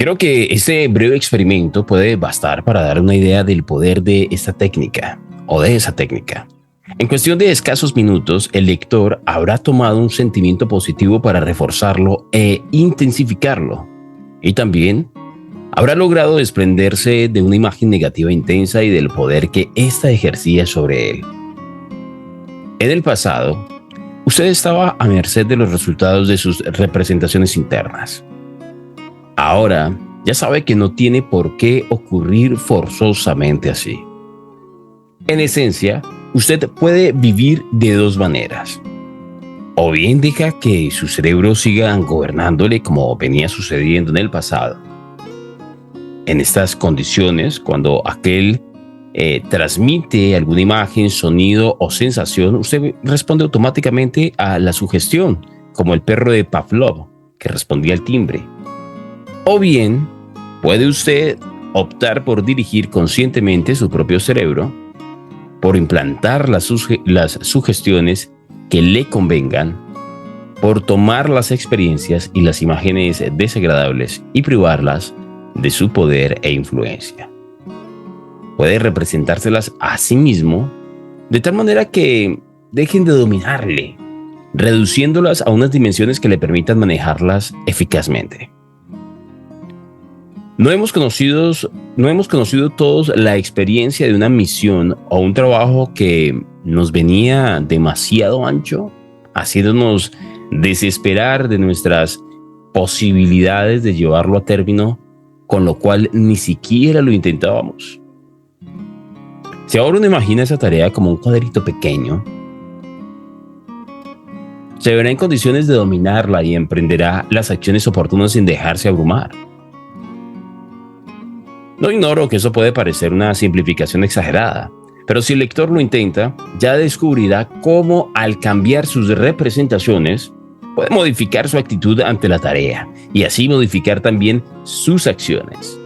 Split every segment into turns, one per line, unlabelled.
Creo que este breve experimento puede bastar para dar una idea del poder de esta técnica o de esa técnica. En cuestión de escasos minutos, el lector habrá tomado un sentimiento positivo para reforzarlo e intensificarlo. Y también habrá logrado desprenderse de una imagen negativa intensa y del poder que ésta ejercía sobre él. En el pasado, usted estaba a merced de los resultados de sus representaciones internas. Ahora, ya sabe que no tiene por qué ocurrir forzosamente así. En esencia, usted puede vivir de dos maneras. O bien deja que su cerebro siga gobernándole como venía sucediendo en el pasado. En estas condiciones, cuando aquel transmite alguna imagen, sonido o sensación, usted responde automáticamente a la sugestión, como el perro de Pavlov, que respondía al timbre. O bien, puede usted optar por dirigir conscientemente su propio cerebro, por implantar las sugestiones que le convengan, por tomar las experiencias y las imágenes desagradables y privarlas de su poder e influencia. Puede representárselas a sí mismo de tal manera que dejen de dominarle, reduciéndolas a unas dimensiones que le permitan manejarlas eficazmente. No hemos conocido todos la experiencia de una misión o un trabajo que nos venía demasiado ancho, haciéndonos desesperar de nuestras posibilidades de llevarlo a término, con lo cual ni siquiera lo intentábamos. Si ahora uno imagina esa tarea como un cuadrito pequeño, se verá en condiciones de dominarla y emprenderá las acciones oportunas sin dejarse abrumar. No ignoro que eso puede parecer una simplificación exagerada, pero si el lector lo intenta, ya descubrirá cómo al cambiar sus representaciones puede modificar su actitud ante la tarea y así modificar también sus acciones.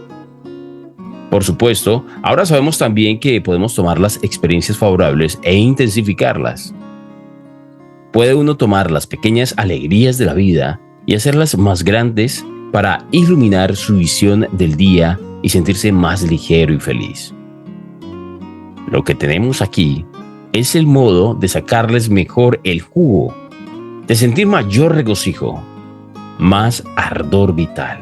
Por supuesto, ahora sabemos también que podemos tomar las experiencias favorables e intensificarlas. Puede uno tomar las pequeñas alegrías de la vida y hacerlas más grandes para iluminar su visión del día y sentirse más ligero y feliz. Lo que tenemos aquí es el modo de sacarles mejor el jugo, de sentir mayor regocijo, más ardor vital.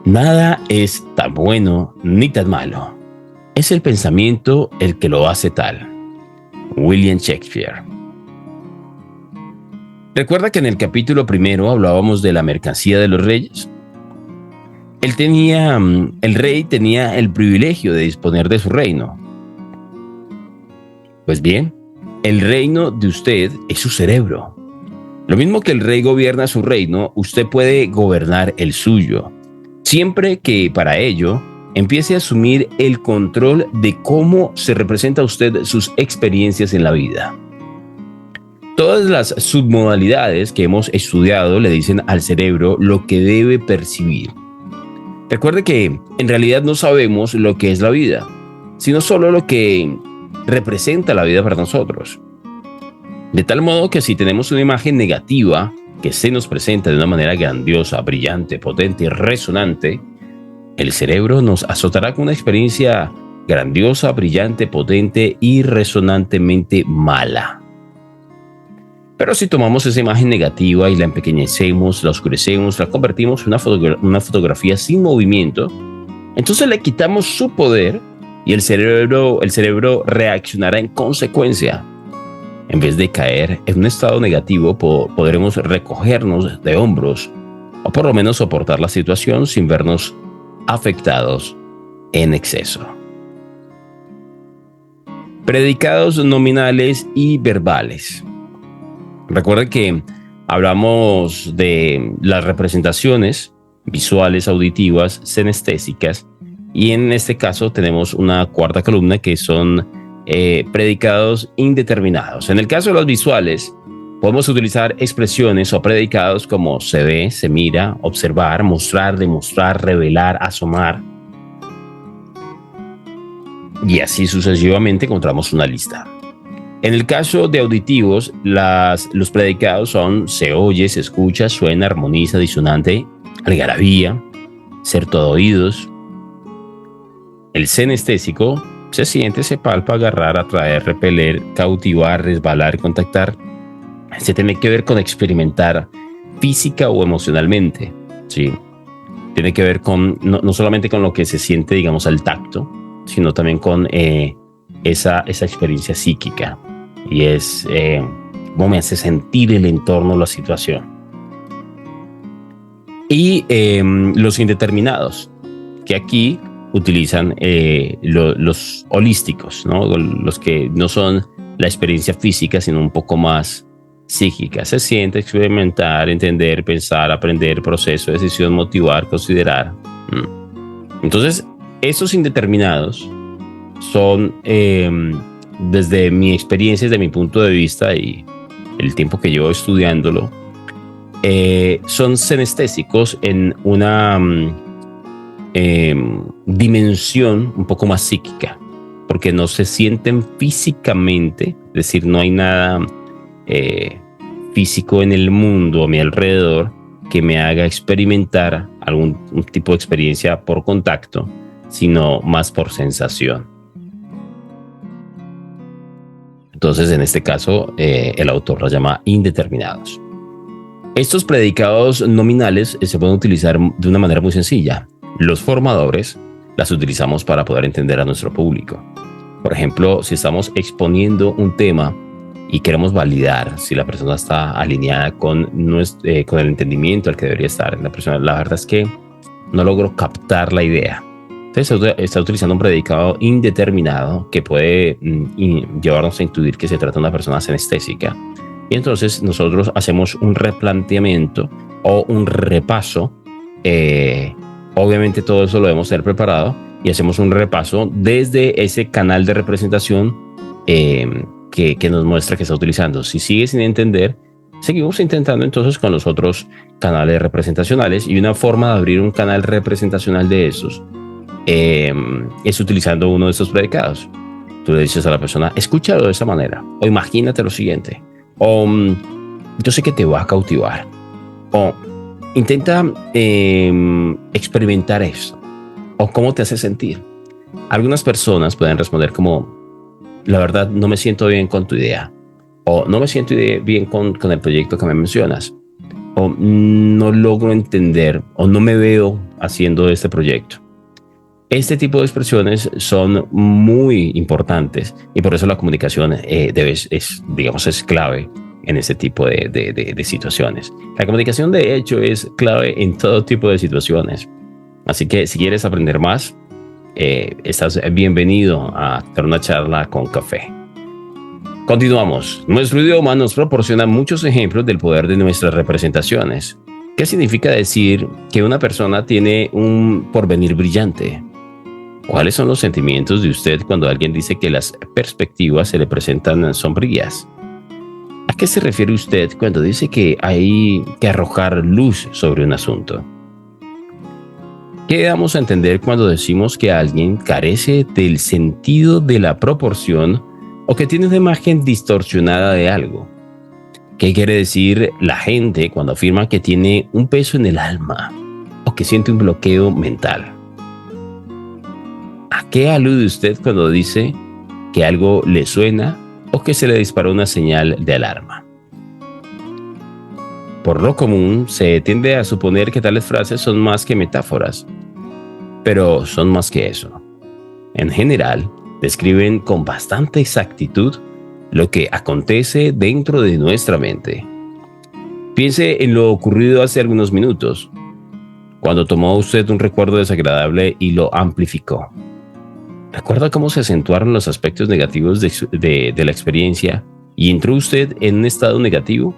Nada es tan bueno ni tan malo. Es el pensamiento el que lo hace tal. William Shakespeare. ¿Recuerda que en el capítulo primero hablábamos de la mercancía de los reyes? El rey tenía el privilegio de disponer de su reino. Pues bien, el reino de usted es su cerebro. Lo mismo que el rey gobierna su reino, usted puede gobernar el suyo, siempre que para ello empiece a asumir el control de cómo se representa a usted sus experiencias en la vida. Todas las submodalidades que hemos estudiado le dicen al cerebro lo que debe percibir. Recuerde que en realidad no sabemos lo que es la vida, sino solo lo que representa la vida para nosotros. De tal modo que si tenemos una imagen negativa que se nos presenta de una manera grandiosa, brillante, potente y resonante, el cerebro nos azotará con una experiencia grandiosa, brillante, potente y resonantemente mala. Pero si tomamos esa imagen negativa y la empequeñecemos, la oscurecemos, la convertimos en una fotografía sin movimiento, entonces le quitamos su poder y el cerebro reaccionará en consecuencia. En vez de caer en un estado negativo, podremos recogernos de hombros o por lo menos soportar la situación sin vernos afectados en exceso. Predicados nominales y verbales. Recuerden que hablamos de las representaciones visuales, auditivas, senestésicas, y en este caso tenemos una cuarta columna que son predicados indeterminados. En el caso de las visuales, podemos utilizar expresiones o predicados como se ve, se mira, observar, mostrar, demostrar, revelar, asomar. Y así sucesivamente encontramos una lista. En el caso de auditivos, los predicados son se oye, se escucha, suena, armoniza, disonante, algarabía, ser todo oídos. El senestésico se siente, se palpa, agarrar, atraer, repeler, cautivar, resbalar, contactar. Se tiene que ver con experimentar física o emocionalmente, ¿sí? Tiene que ver con no solamente con lo que se siente, digamos, al tacto, sino también con esa experiencia psíquica. Y es cómo me hace sentir el entorno, la situación. Y los indeterminados, que aquí utilizan los holísticos, ¿no? Los que no son la experiencia física, sino un poco más psíquica. Se siente, experimentar, entender, pensar, aprender, proceso, decisión, motivar, considerar. Entonces, esos indeterminados son, desde mi experiencia, desde mi punto de vista y el tiempo que llevo estudiándolo, son senestésicos en una dimensión un poco más psíquica, porque no se sienten físicamente, es decir, no hay nada físico en el mundo a mi alrededor que me haga experimentar algún tipo de experiencia por contacto, sino más por sensación. Entonces, en este caso, el autor los llama indeterminados. Estos predicados nominales se pueden utilizar de una manera muy sencilla. Los formadores las utilizamos para poder entender a nuestro público. Por ejemplo, si estamos exponiendo un tema y queremos validar si la persona está alineada con el entendimiento al que debería estar, la verdad es que no logro captar la idea. Entonces está utilizando un predicado indeterminado que puede llevarnos a intuir que se trata de una persona senestésica. Y entonces nosotros hacemos un replanteamiento o un repaso. Obviamente todo eso lo debemos tener preparado y hacemos un repaso desde ese canal de representación que nos muestra que está utilizando. Si sigue sin entender, seguimos intentando entonces con los otros canales representacionales, y una forma de abrir un canal representacional de esos es utilizando uno de estos predicados. Tú le dices a la persona, escúchalo de esa manera, o imagínate lo siguiente, o yo sé que te va a cautivar, o intenta experimentar esto, o cómo te hace sentir. Algunas personas pueden responder como, la verdad no me siento bien con tu idea, o no me siento bien con el proyecto que me mencionas, o no logro entender, o no me veo haciendo este proyecto. Este tipo de expresiones son muy importantes y por eso la comunicación es clave en este tipo de situaciones. La comunicación, de hecho, es clave en todo tipo de situaciones. Así que si quieres aprender más, estás bienvenido a tener una charla con café. Continuamos. Nuestro idioma nos proporciona muchos ejemplos del poder de nuestras representaciones. ¿Qué significa decir que una persona tiene un porvenir brillante? ¿Cuáles son los sentimientos de usted cuando alguien dice que las perspectivas se le presentan sombrías? ¿A qué se refiere usted cuando dice que hay que arrojar luz sobre un asunto? ¿Qué damos a entender cuando decimos que alguien carece del sentido de la proporción o que tiene una imagen distorsionada de algo? ¿Qué quiere decir la gente cuando afirma que tiene un peso en el alma o que siente un bloqueo mental? ¿A qué alude usted cuando dice que algo le suena o que se le disparó una señal de alarma? Por lo común, se tiende a suponer que tales frases son más que metáforas, pero son más que eso. En general, describen con bastante exactitud lo que acontece dentro de nuestra mente. Piense en lo ocurrido hace algunos minutos, cuando tomó usted un recuerdo desagradable y lo amplificó. ¿Recuerda cómo se acentuaron los aspectos negativos de la experiencia y entró usted en un estado negativo?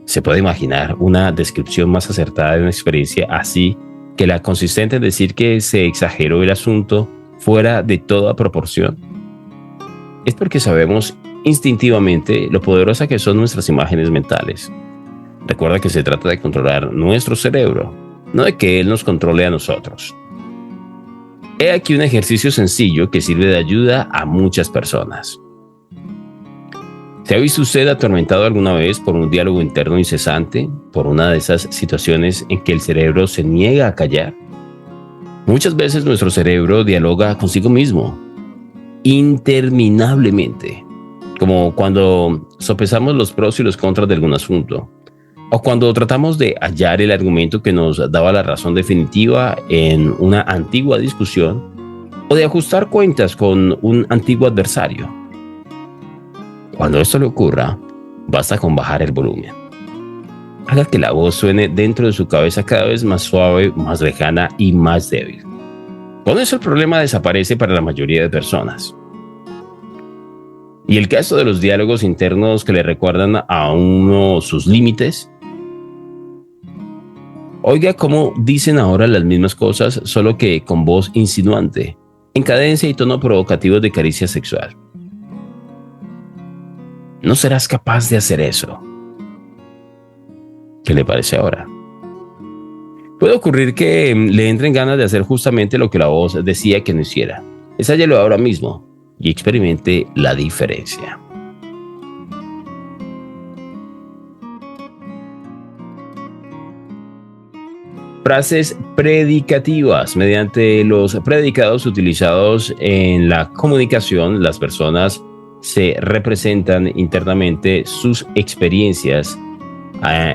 ¿Se puede imaginar una descripción más acertada de una experiencia así que la consistente en decir que se exageró el asunto fuera de toda proporción? Es porque sabemos instintivamente lo poderosa que son nuestras imágenes mentales. Recuerda que se trata de controlar nuestro cerebro, no de que él nos controle a nosotros. He aquí un ejercicio sencillo que sirve de ayuda a muchas personas. ¿Se ha visto usted atormentado alguna vez por un diálogo interno incesante, por una de esas situaciones en que el cerebro se niega a callar? Muchas veces nuestro cerebro dialoga consigo mismo, interminablemente, como cuando sopesamos los pros y los contras de algún asunto, o cuando tratamos de hallar el argumento que nos daba la razón definitiva en una antigua discusión, o de ajustar cuentas con un antiguo adversario. Cuando esto le ocurra, basta con bajar el volumen. Haga que la voz suene dentro de su cabeza cada vez más suave, más lejana y más débil. Con eso el problema desaparece para la mayoría de personas. Y el caso de los diálogos internos que le recuerdan a uno sus límites. Oiga cómo dicen ahora las mismas cosas, solo que con voz insinuante, en cadencia y tono provocativo de caricia sexual. No serás capaz de hacer eso. ¿Qué le parece ahora? Puede ocurrir que le entren ganas de hacer justamente lo que la voz decía que no hiciera. Ensáyelo ahora mismo y experimente la diferencia. Frases predicativas. Mediante los predicados utilizados en la comunicación, las personas se representan internamente sus experiencias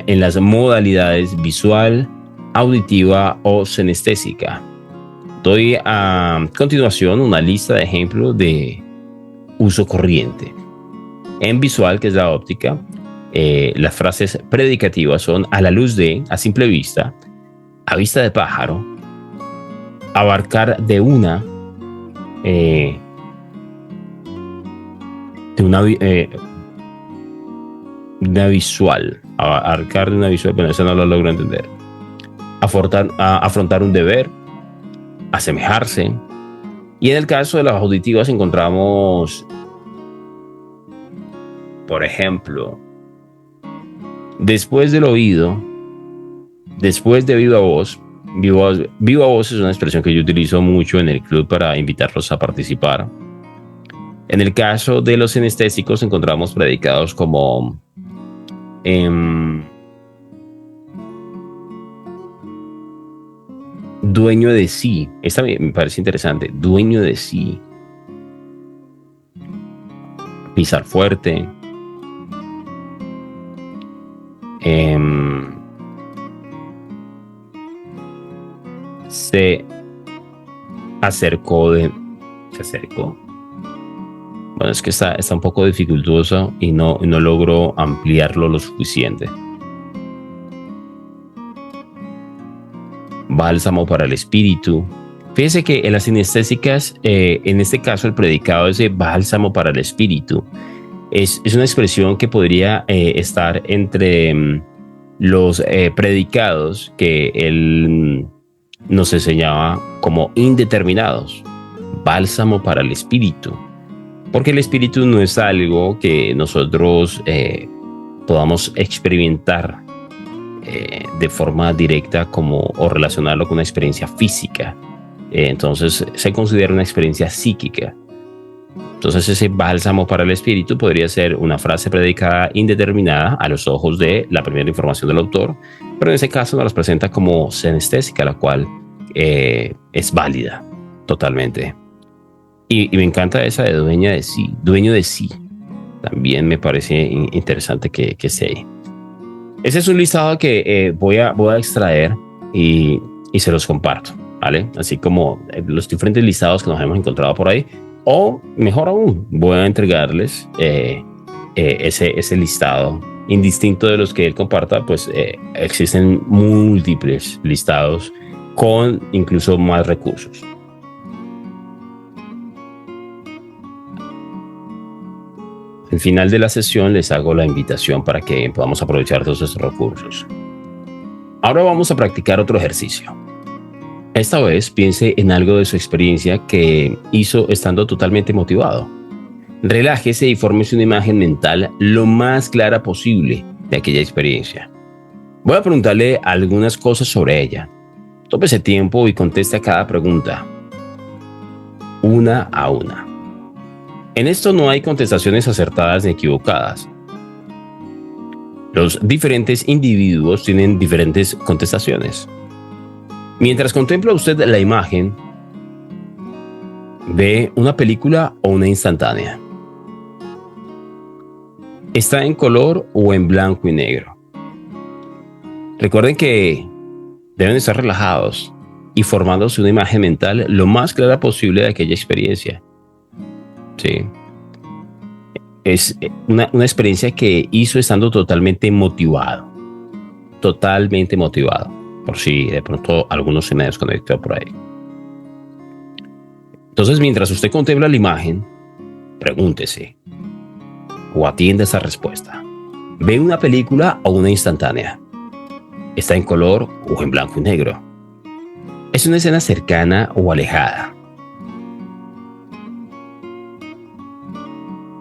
en las modalidades visual, auditiva o sinestésica. Doy a continuación una lista de ejemplos de uso corriente. En visual, que es la óptica, las frases predicativas son a la luz de, a simple vista, a vista de pájaro, abarcar de una visual, abarcar de una visual, bueno, eso no lo logro entender. Afrontar un deber, asemejarse. Y en el caso de las auditivas encontramos, por ejemplo, después del oído, después de viva voz. Viva voz es una expresión que yo utilizo mucho en el club para invitarlos a participar. En el caso de los sinestésicos encontramos predicados como dueño de sí. Esta me parece interesante. Dueño de sí. Pisar fuerte. Se acercó. Bueno, es que está un poco dificultoso y no logro ampliarlo lo suficiente. Bálsamo para el espíritu. Fíjese que en las sinestésicas, en este caso el predicado es de bálsamo para el espíritu. Es una expresión que podría estar entre los predicados que él nos enseñaba como indeterminados. Bálsamo para el espíritu. Porque el espíritu no es algo que nosotros podamos experimentar de forma directa o relacionarlo con una experiencia física. Entonces se considera una experiencia psíquica. Entonces ese bálsamo para el espíritu podría ser una frase predicada indeterminada a los ojos de la primera información del autor, pero en ese caso nos las presenta como sinestésica, la cual es válida totalmente. Y me encanta esa de dueño de sí. También me parece interesante que esté ahí. Ese es un listado que voy a extraer y se los comparto, ¿vale? Así como los diferentes listados que nos hemos encontrado por ahí. O mejor aún, voy a entregarles ese listado. Indistinto de los que él comparta, pues existen múltiples listados con incluso más recursos. Al final de la sesión les hago la invitación para que podamos aprovechar todos estos recursos. Ahora vamos a practicar otro ejercicio. Esta vez piense en algo de su experiencia que hizo estando totalmente motivado. Relájese y fórmese una imagen mental lo más clara posible de aquella experiencia. Voy a preguntarle algunas cosas sobre ella. Tómese tiempo y conteste a cada pregunta, una a una. En esto no hay contestaciones acertadas ni equivocadas. Los diferentes individuos tienen diferentes contestaciones. Mientras contempla usted la imagen, ¿ve una película o una instantánea? ¿Está en color o en blanco y negro? Recuerden que deben estar relajados y formándose una imagen mental lo más clara posible de aquella experiencia. Sí. Es una experiencia que hizo estando totalmente motivado. Totalmente motivado. Por si de pronto algunos se me desconectó por ahí. Entonces, mientras usted contempla la imagen, pregúntese o atiende esa respuesta. ¿Ve una película o una instantánea? ¿Está en color o en blanco y negro? ¿Es una escena cercana o alejada?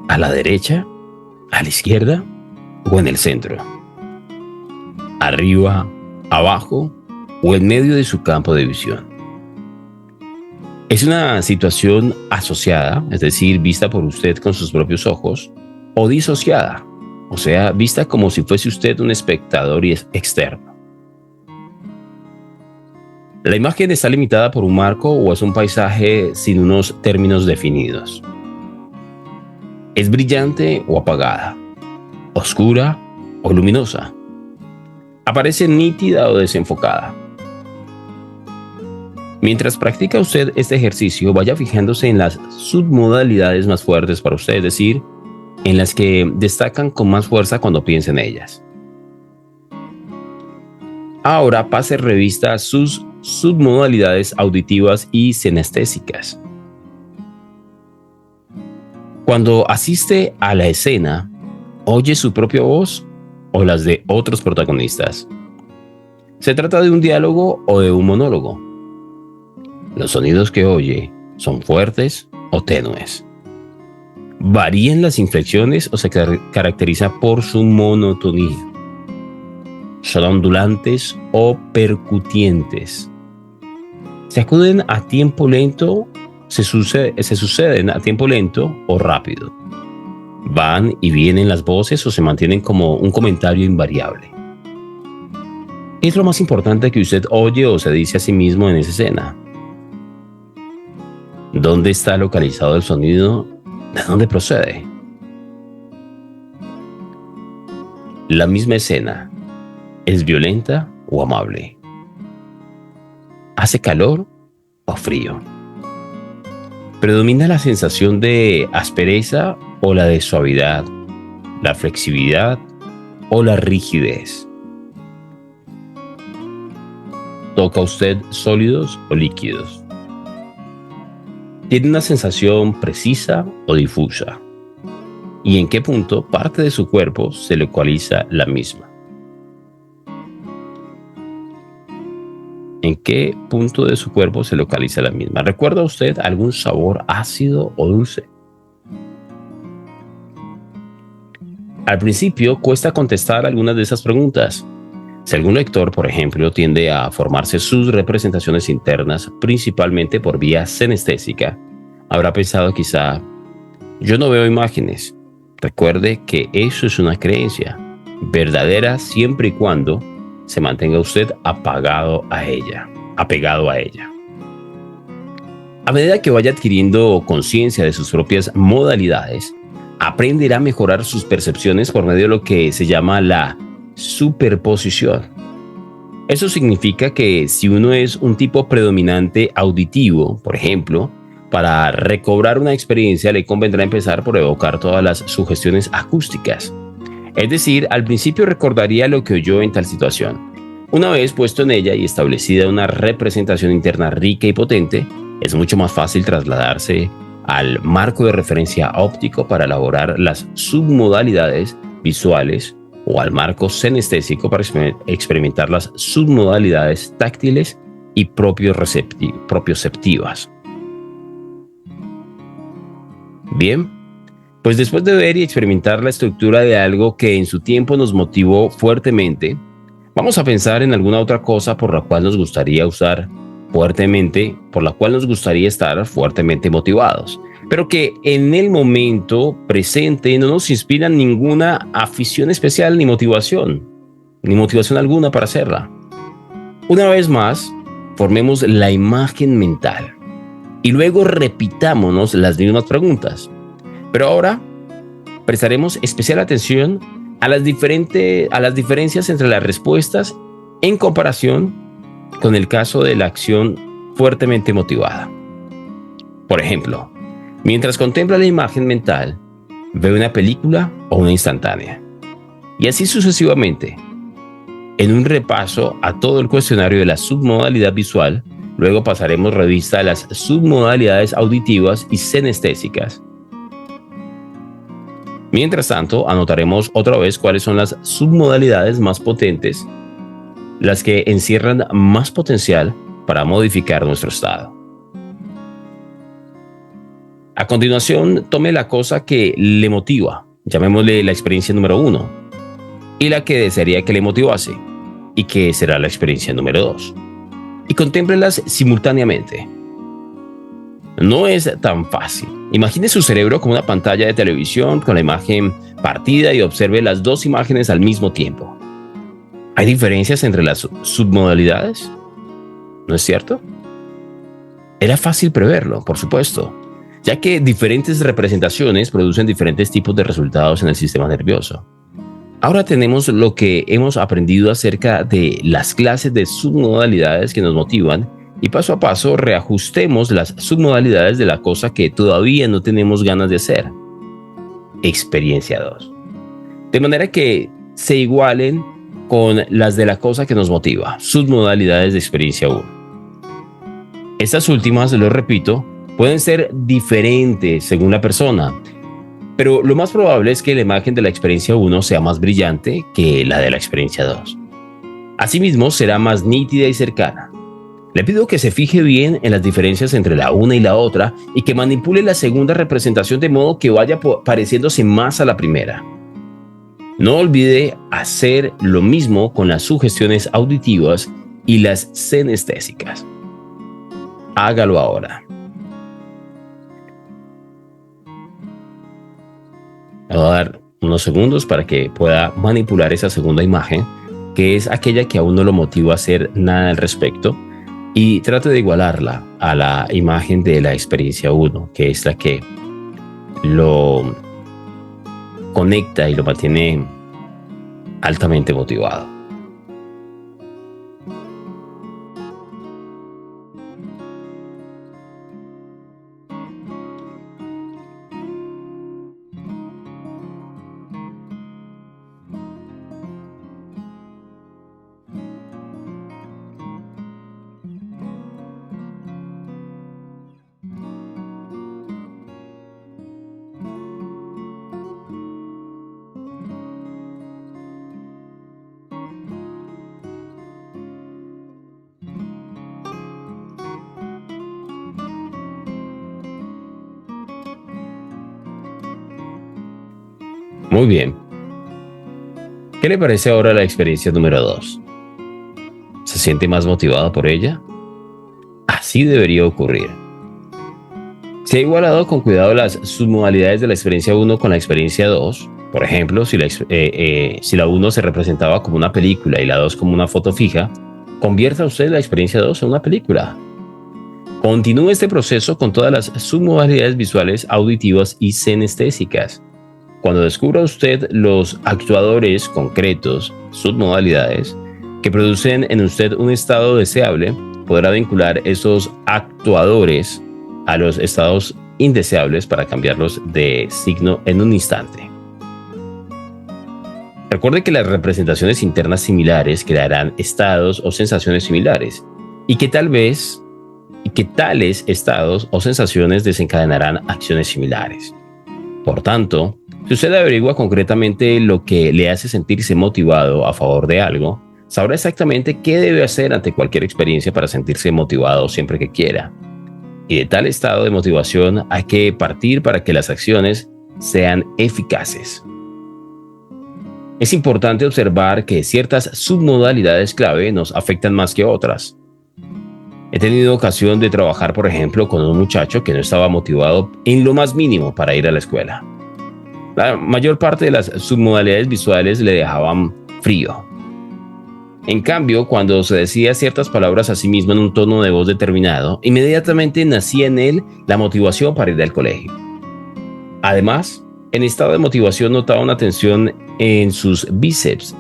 ¿A la derecha? ¿A la izquierda? ¿O en el centro? ¿Arriba? ¿Abajo? ¿O en medio de su campo de visión? ¿Es una situación asociada, es decir, vista por usted con sus propios ojos, o disociada, o sea, vista como si fuese usted un espectador externo? ¿La imagen está limitada por un marco o es un paisaje sin unos términos definidos? ¿Es brillante o apagada? ¿Oscura o luminosa? ¿Aparece nítida o desenfocada? Mientras practica usted este ejercicio, vaya fijándose en las submodalidades más fuertes para usted, es decir, en las que destacan con más fuerza cuando piensa en ellas. Ahora pase revista a sus submodalidades auditivas y sinestésicas. Cuando asiste a la escena, ¿oye su propia voz o las de otros protagonistas? ¿Se trata de un diálogo o de un monólogo? ¿Los sonidos que oye son fuertes o tenues? ¿Varían las inflexiones o se caracteriza por su monotonía? ¿Son ondulantes o percutientes? ¿Se acuden a tiempo lento? ¿Se suceden a tiempo lento o rápido? ¿Van y vienen las voces o se mantienen como un comentario invariable? ¿Qué es lo más importante que usted oye o se dice a sí mismo en esa escena? ¿Dónde está localizado el sonido? ¿De dónde procede? La misma escena, ¿es violenta o amable? ¿Hace calor o frío? ¿Predomina la sensación de aspereza o la de suavidad, la flexibilidad o la rigidez? ¿Toca usted sólidos o líquidos? ¿Tiene una sensación precisa o difusa? ¿Y en qué punto parte de su cuerpo se localiza la misma? ¿En qué punto de su cuerpo se localiza la misma? ¿Recuerda usted algún sabor ácido o dulce? Al principio cuesta contestar algunas de esas preguntas. Si algún lector, por ejemplo, tiende a formarse sus representaciones internas principalmente por vía senestésica, habrá pensado quizá, yo no veo imágenes. Recuerde que eso es una creencia, verdadera siempre y cuando se mantenga usted apegado a ella. A medida que vaya adquiriendo conciencia de sus propias modalidades, aprenderá a mejorar sus percepciones por medio de lo que se llama la superposición. Eso significa que si uno es un tipo predominante auditivo, por ejemplo, para recobrar una experiencia le convendrá empezar por evocar todas las sugestiones acústicas. Es decir, al principio recordaría lo que oyó en tal situación. Una vez puesto en ella y establecida una representación interna rica y potente, es mucho más fácil trasladarse al marco de referencia óptico para elaborar las submodalidades visuales o al marco senestésico para experimentar las submodalidades táctiles y propioceptivas. Bien, pues después de ver y experimentar la estructura de algo que en su tiempo nos motivó fuertemente, vamos a pensar en alguna otra cosa por la cual nos gustaría estar fuertemente motivados. pero que en el momento presente no nos inspiran ninguna afición especial ni motivación alguna para hacerla. Una vez más, formemos la imagen mental y luego repitámonos las mismas preguntas. Pero ahora prestaremos especial atención a las diferencias entre las respuestas en comparación con el caso de la acción fuertemente motivada. Por ejemplo, mientras contempla la imagen mental, ve una película o una instantánea. Y así sucesivamente. En un repaso a todo el cuestionario de la submodalidad visual, luego pasaremos revista a las submodalidades auditivas y senestésicas. Mientras tanto, anotaremos otra vez cuáles son las submodalidades más potentes, las que encierran más potencial para modificar nuestro estado. A continuación, tome la cosa que le motiva, llamémosle la experiencia número 1, y la que desearía que le motivase, y que será la experiencia número 2, y contémplelas simultáneamente. No es tan fácil. Imagine su cerebro como una pantalla de televisión con la imagen partida y observe las dos imágenes al mismo tiempo. ¿Hay diferencias entre las submodalidades? ¿No es cierto? Era fácil preverlo, por supuesto, ya que diferentes representaciones producen diferentes tipos de resultados en el sistema nervioso. Ahora tenemos lo que hemos aprendido acerca de las clases de submodalidades que nos motivan y paso a paso reajustemos las submodalidades de la cosa que todavía no tenemos ganas de hacer. Experiencia 2. De manera que se igualen con las de la cosa que nos motiva, submodalidades de experiencia 1. Estas últimas, lo repito, pueden ser diferentes según la persona, pero lo más probable es que la imagen de la experiencia 1 sea más brillante que la de la experiencia 2. Asimismo, será más nítida y cercana. Le pido que se fije bien en las diferencias entre la una y la otra y que manipule la segunda representación de modo que vaya pareciéndose más a la primera. No olvide hacer lo mismo con las sugestiones auditivas y las senestésicas. Hágalo ahora. Le voy a dar unos segundos para que pueda manipular esa segunda imagen, que es aquella que aún no lo motiva a hacer nada al respecto, y trate de igualarla a la imagen de la experiencia 1, que es la que lo conecta y lo mantiene altamente motivado. Muy bien. ¿Qué le parece ahora la experiencia número 2? ¿Se siente más motivado por ella? Así debería ocurrir. Se ha igualado con cuidado las submodalidades de la experiencia 1 con la experiencia 2. Por ejemplo, si la 1 se representaba como una película y la 2 como una foto fija, convierta usted la experiencia 2 en una película. Continúe este proceso con todas las submodalidades visuales, auditivas y senestésicas. Cuando descubra usted los actuadores concretos, submodalidades, que producen en usted un estado deseable, podrá vincular esos actuadores a los estados indeseables para cambiarlos de signo en un instante. Recuerde que las representaciones internas similares crearán estados o sensaciones similares y que tales estados o sensaciones desencadenarán acciones similares. Por tanto, si usted averigua concretamente lo que le hace sentirse motivado a favor de algo, sabrá exactamente qué debe hacer ante cualquier experiencia para sentirse motivado siempre que quiera. Y de tal estado de motivación hay que partir para que las acciones sean eficaces. Es importante observar que ciertas submodalidades clave nos afectan más que otras. He tenido ocasión de trabajar, por ejemplo, con un muchacho que no estaba motivado en lo más mínimo para ir a la escuela. La mayor parte de las submodalidades visuales le dejaban frío. En cambio, cuando se decía ciertas palabras a sí mismo en un tono de voz determinado, inmediatamente nacía en él la motivación para ir al colegio. Además, en estado de motivación notaba una tensión en sus bíceps,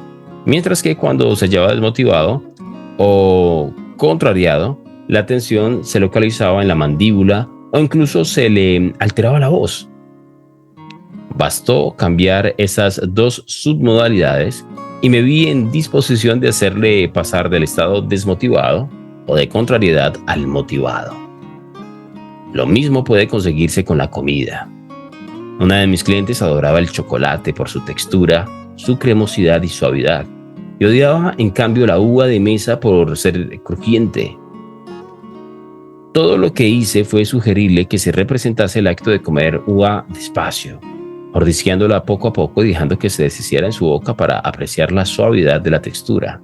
mientras que cuando se hallaba desmotivado o contrariado, la tensión se localizaba en la mandíbula o incluso se le alteraba la voz. Bastó cambiar esas dos submodalidades y me vi en disposición de hacerle pasar del estado desmotivado o de contrariedad al motivado. Lo mismo puede conseguirse con la comida. Una de mis clientes adoraba el chocolate por su textura, su cremosidad y suavidad, y odiaba en cambio la uva de mesa por ser crujiente. Todo lo que hice fue sugerirle que se representase el acto de comer uva despacio, mordisqueándola poco a poco y dejando que se deshiciera en su boca para apreciar la suavidad de la textura.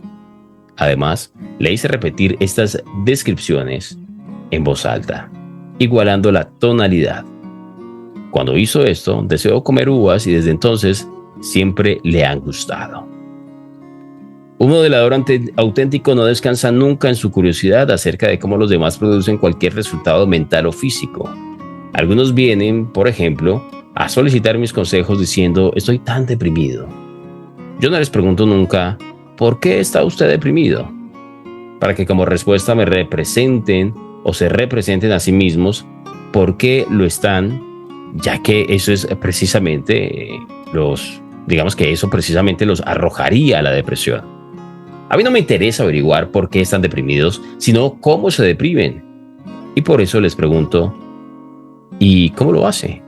Además, le hice repetir estas descripciones en voz alta, igualando la tonalidad. Cuando hizo esto, deseó comer uvas y desde entonces siempre le han gustado. Un modelador auténtico no descansa nunca en su curiosidad acerca de cómo los demás producen cualquier resultado mental o físico. Algunos vienen, por ejemplo, a solicitar mis consejos diciendo: estoy tan deprimido. Yo no les pregunto nunca: ¿por qué está usted deprimido? Para que como respuesta me representen o se representen a sí mismos por qué lo están, ya que eso es precisamente digamos que eso precisamente los arrojaría a la depresión. A mí no me interesa averiguar por qué están deprimidos, sino cómo se deprimen. Y por eso les pregunto: ¿y cómo lo hace?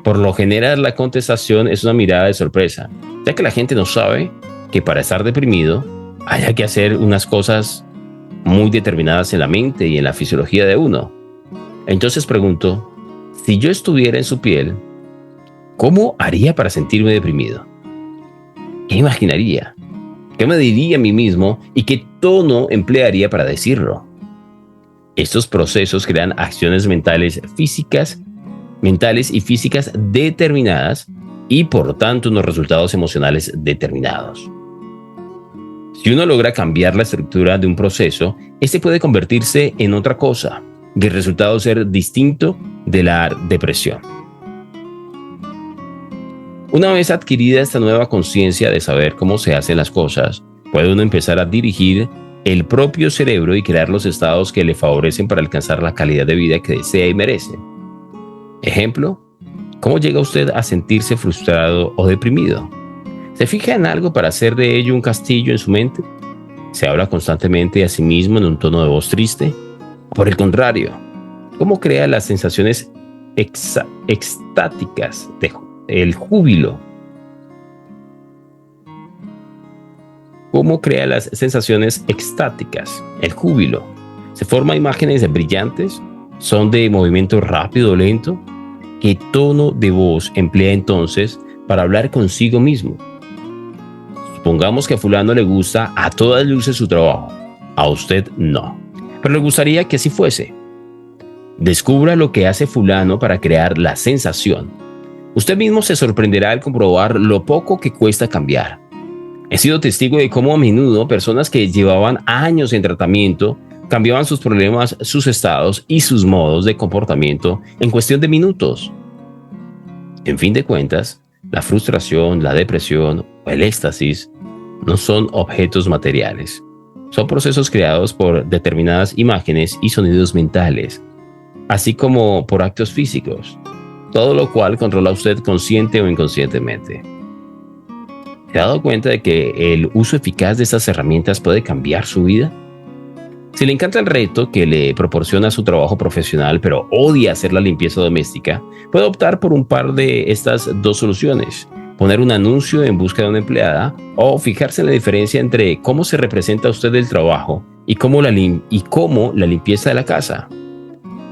Por lo general, la contestación es una mirada de sorpresa, ya que la gente no sabe que para estar deprimido haya que hacer unas cosas muy determinadas en la mente y en la fisiología de uno. Entonces pregunto: si yo estuviera en su piel, ¿cómo haría para sentirme deprimido? ¿Qué imaginaría? ¿Qué me diría a mí mismo y qué tono emplearía para decirlo? Estos procesos crean acciones mentales y físicas determinadas y por lo tanto unos resultados emocionales determinados. Si uno logra cambiar la estructura de un proceso, este puede convertirse en otra cosa y el resultado ser distinto de la depresión. Una vez adquirida esta nueva conciencia de saber cómo se hacen las cosas, puede uno empezar a dirigir el propio cerebro y crear los estados que le favorecen para alcanzar la calidad de vida que desea y merece. Ejemplo: ¿cómo llega usted a sentirse frustrado o deprimido? ¿Se fija en algo para hacer de ello un castillo en su mente? ¿Se habla constantemente a sí mismo en un tono de voz triste? Por el contrario, ¿cómo crea las sensaciones extáticas del júbilo? ¿Cómo crea las sensaciones extáticas? El júbilo. ¿Se forman imágenes brillantes? ¿Son de movimiento rápido o lento? ¿Qué tono de voz emplea entonces para hablar consigo mismo? Supongamos que a fulano le gusta a todas luces su trabajo. A usted no. Pero le gustaría que así fuese. Descubra lo que hace fulano para crear la sensación. Usted mismo se sorprenderá al comprobar lo poco que cuesta cambiar. He sido testigo de cómo a menudo personas que llevaban años en tratamiento cambiaban sus problemas, sus estados y sus modos de comportamiento en cuestión de minutos. En fin de cuentas, la frustración, la depresión o el éxtasis no son objetos materiales. Son procesos creados por determinadas imágenes y sonidos mentales, así como por actos físicos, todo lo cual controla usted consciente o inconscientemente. ¿Se ha dado cuenta de que el uso eficaz de estas herramientas puede cambiar su vida? Si le encanta el reto que le proporciona su trabajo profesional, pero odia hacer la limpieza doméstica, puede optar por un par de estas dos soluciones: poner un anuncio en busca de una empleada o fijarse en la diferencia entre cómo se representa a usted el trabajo y cómo la limpieza de la casa.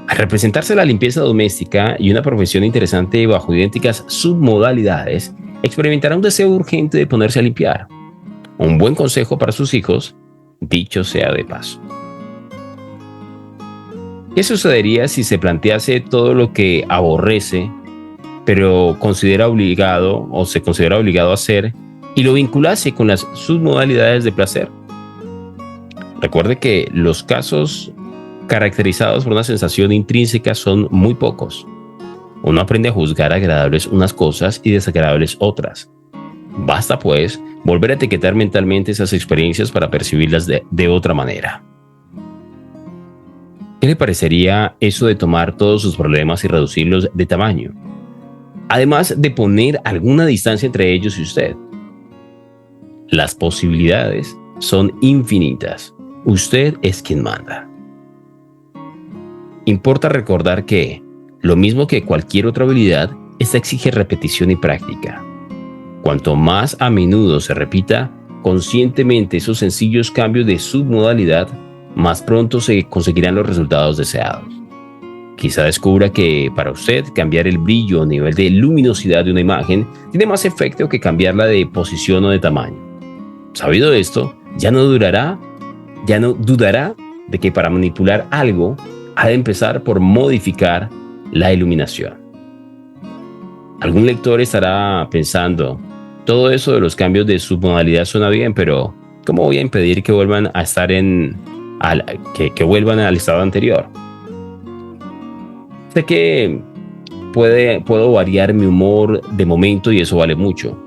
Al representarse la limpieza doméstica y una profesión interesante bajo idénticas submodalidades, experimentará un deseo urgente de ponerse a limpiar. Un buen consejo para sus hijos, dicho sea de paso. ¿Qué sucedería si se plantease todo lo que aborrece, pero considera obligado o se considera obligado a hacer y lo vinculase con las submodalidades de placer? Recuerde que los casos caracterizados por una sensación intrínseca son muy pocos. Uno aprende a juzgar agradables unas cosas y desagradables otras. Basta, pues, volver a etiquetar mentalmente esas experiencias para percibirlas de otra manera. ¿Qué le parecería eso de tomar todos sus problemas y reducirlos de tamaño? Además de poner alguna distancia entre ellos y usted. Las posibilidades son infinitas. Usted es quien manda. Importa recordar que, lo mismo que cualquier otra habilidad, esta exige repetición y práctica. Cuanto más a menudo se repita conscientemente esos sencillos cambios de submodalidad, más pronto se conseguirán los resultados deseados. Quizá descubra que para usted cambiar el brillo o nivel de luminosidad de una imagen tiene más efecto que cambiarla de posición o de tamaño. Sabido esto, ya no dudará de que para manipular algo ha de empezar por modificar la iluminación. Algún lector estará pensando, todo eso de los cambios de submodalidad suena bien, pero ¿cómo voy a impedir que vuelvan a estar que vuelvan al estado anterior? Sé que puedo variar mi humor de momento y eso vale mucho,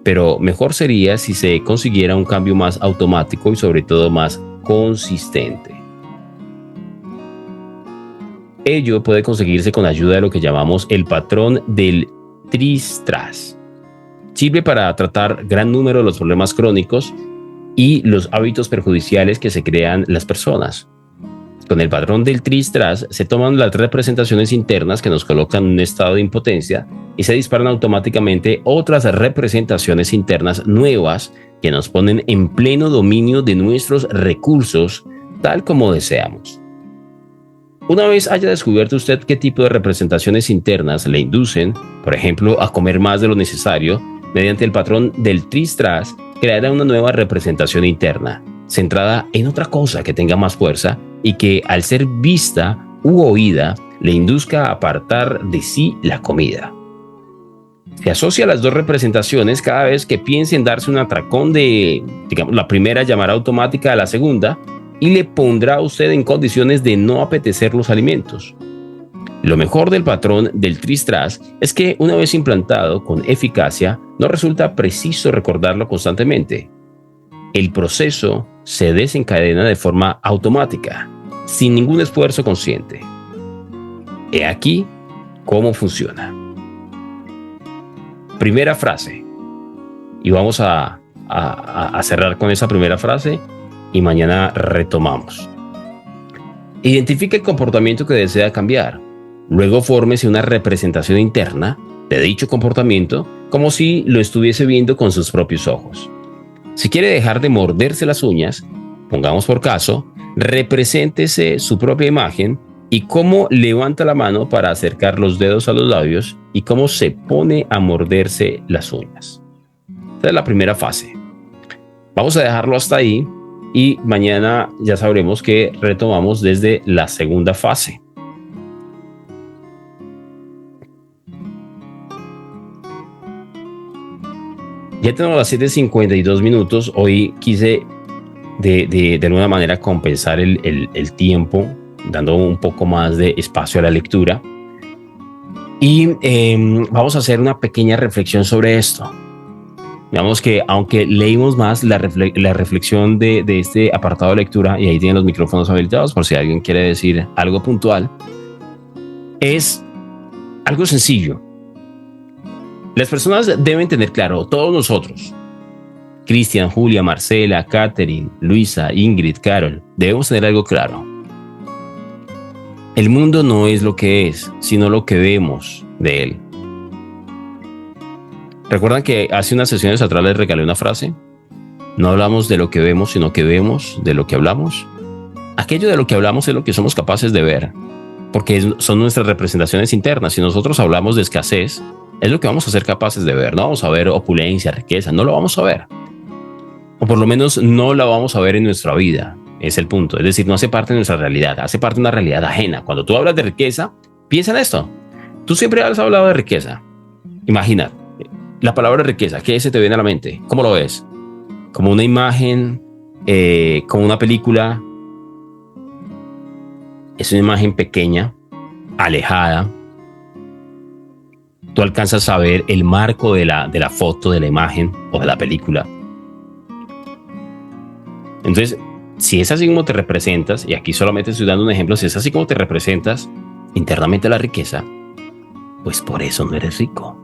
pero mejor sería si se consiguiera un cambio más automático y sobre todo más consistente. Ello puede conseguirse con ayuda de lo que llamamos el patrón del tris-tras. Sirve para tratar gran número de los problemas crónicos y los hábitos perjudiciales que se crean las personas. Con el patrón del tris-tras se toman las representaciones internas que nos colocan en un estado de impotencia y se disparan automáticamente otras representaciones internas nuevas que nos ponen en pleno dominio de nuestros recursos tal como deseamos. Una vez haya descubierto usted qué tipo de representaciones internas le inducen, por ejemplo, a comer más de lo necesario, mediante el patrón del tris-tras creará una nueva representación interna, centrada en otra cosa que tenga más fuerza y que, al ser vista u oída, le induzca a apartar de sí la comida. Se asocia a las dos representaciones cada vez que piense en darse un atracón digamos, la primera llamará automática a la segunda y le pondrá a usted en condiciones de no apetecer los alimentos. Lo mejor del patrón del tris-tras es que, una vez implantado con eficacia, no resulta preciso recordarlo constantemente. El proceso se desencadena de forma automática, sin ningún esfuerzo consciente. He aquí cómo funciona. Primera frase. Y vamos a cerrar con esa primera frase y mañana retomamos. Identifique el comportamiento que desea cambiar. Luego fórmese una representación interna de dicho comportamiento como si lo estuviese viendo con sus propios ojos. Si quiere dejar de morderse las uñas, pongamos por caso, represéntese su propia imagen y cómo levanta la mano para acercar los dedos a los labios y cómo se pone a morderse las uñas. Esta es la primera fase. Vamos a dejarlo hasta ahí y mañana ya sabremos que retomamos desde la segunda fase. Ya tenemos las 7:52 minutos. Hoy quise de alguna manera compensar el tiempo, dando un poco más de espacio a la lectura. Y vamos a hacer una pequeña reflexión sobre esto. Digamos que aunque leímos más, la reflexión de este apartado de lectura, y ahí tienen los micrófonos habilitados por si alguien quiere decir algo puntual, es algo sencillo. Las personas deben tener claro, todos nosotros, Cristian, Julia, Marcela, Catherine, Luisa, Ingrid, Carol, debemos tener algo claro. El mundo no es lo que es, sino lo que vemos de él. ¿Recuerdan que hace unas sesiones atrás les regalé una frase? No hablamos de lo que vemos, sino que vemos de lo que hablamos. Aquello de lo que hablamos es lo que somos capaces de ver, porque son nuestras representaciones internas. Si nosotros hablamos de escasez, es lo que vamos a ser capaces de ver. No vamos a ver opulencia, riqueza, no lo vamos a ver. O por lo menos no la vamos a ver en nuestra vida. es el punto. Es decir, no hace parte de nuestra realidad, hace parte de una realidad ajena. Cuando tú hablas de riqueza, piensa en esto. Tú siempre has hablado de riqueza. Imagina, la palabra riqueza, ¿qué se te viene a la mente? ¿Cómo lo ves? ¿Como una imagen? ¿Como una película? Es una imagen pequeña, alejada. Tú alcanzas a ver el marco de la foto, de la imagen o de la película. Entonces, si es así como te representas, y aquí solamente estoy dando un ejemplo, si es así como te representas internamente la riqueza, pues por eso no eres rico.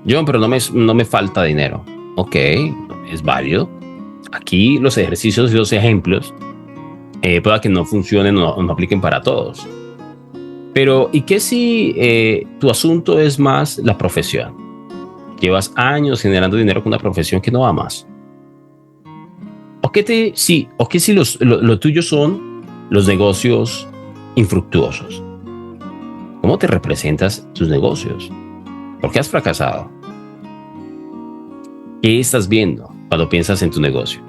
John, pero no me falta dinero. Ok, es válido. Aquí los ejercicios y los ejemplos pueda que no funcionen o no apliquen para todos. Pero, ¿y qué si tu asunto es más la profesión? Llevas años generando dinero con una profesión que no amas. ¿O qué si lo tuyo son los negocios infructuosos? ¿Cómo te representas tus negocios? ¿Por qué has fracasado? ¿Qué estás viendo cuando piensas en tu negocio?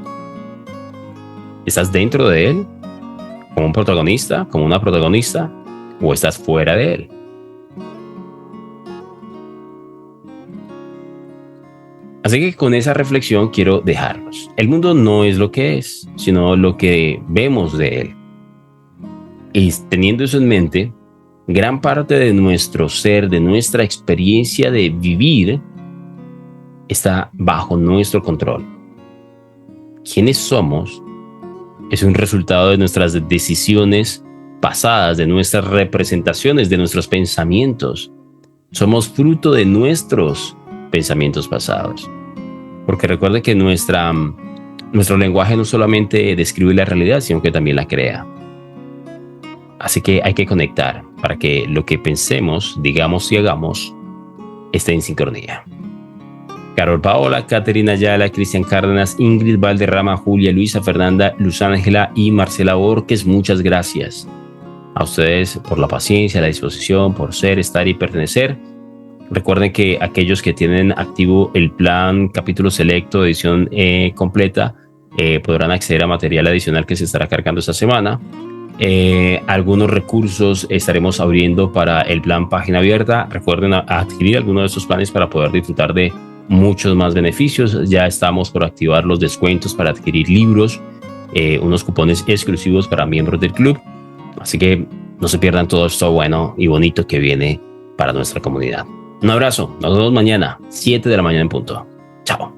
¿Estás dentro de él? ¿Como un protagonista? ¿Como una protagonista? ¿O estás fuera de él? Así que con esa reflexión quiero dejarlos. El mundo no es lo que es, sino lo que vemos de él. Y teniendo eso en mente, gran parte de nuestro ser, de nuestra experiencia de vivir, está bajo nuestro control. ¿Quiénes somos? Es un resultado de nuestras decisiones pasadas, de nuestras representaciones, de nuestros pensamientos. Somos fruto de nuestros pensamientos pasados. Porque recuerde que nuestro lenguaje no solamente describe la realidad, sino que también la crea. Así que hay que conectar para que lo que pensemos, digamos y hagamos esté en sincronía. Carol Paola, Caterina Ayala, Cristian Cárdenas, Ingrid Valderrama, Julia, Luisa, Fernanda, Luz Ángela y Marcela Borges, muchas gracias a ustedes por la paciencia, la disposición, por ser, estar y pertenecer. Recuerden que aquellos que tienen activo el plan capítulo selecto, edición completa, podrán acceder a material adicional que se estará cargando esta semana. Algunos recursos estaremos abriendo para el plan página abierta. Recuerden adquirir alguno de estos planes para poder disfrutar de muchos más beneficios. Ya estamos por activar los descuentos para adquirir libros, unos cupones exclusivos para miembros del club. Así que no se pierdan todo esto bueno y bonito que viene para nuestra comunidad. Un abrazo, nos vemos mañana, 7 de la mañana en punto. Chao.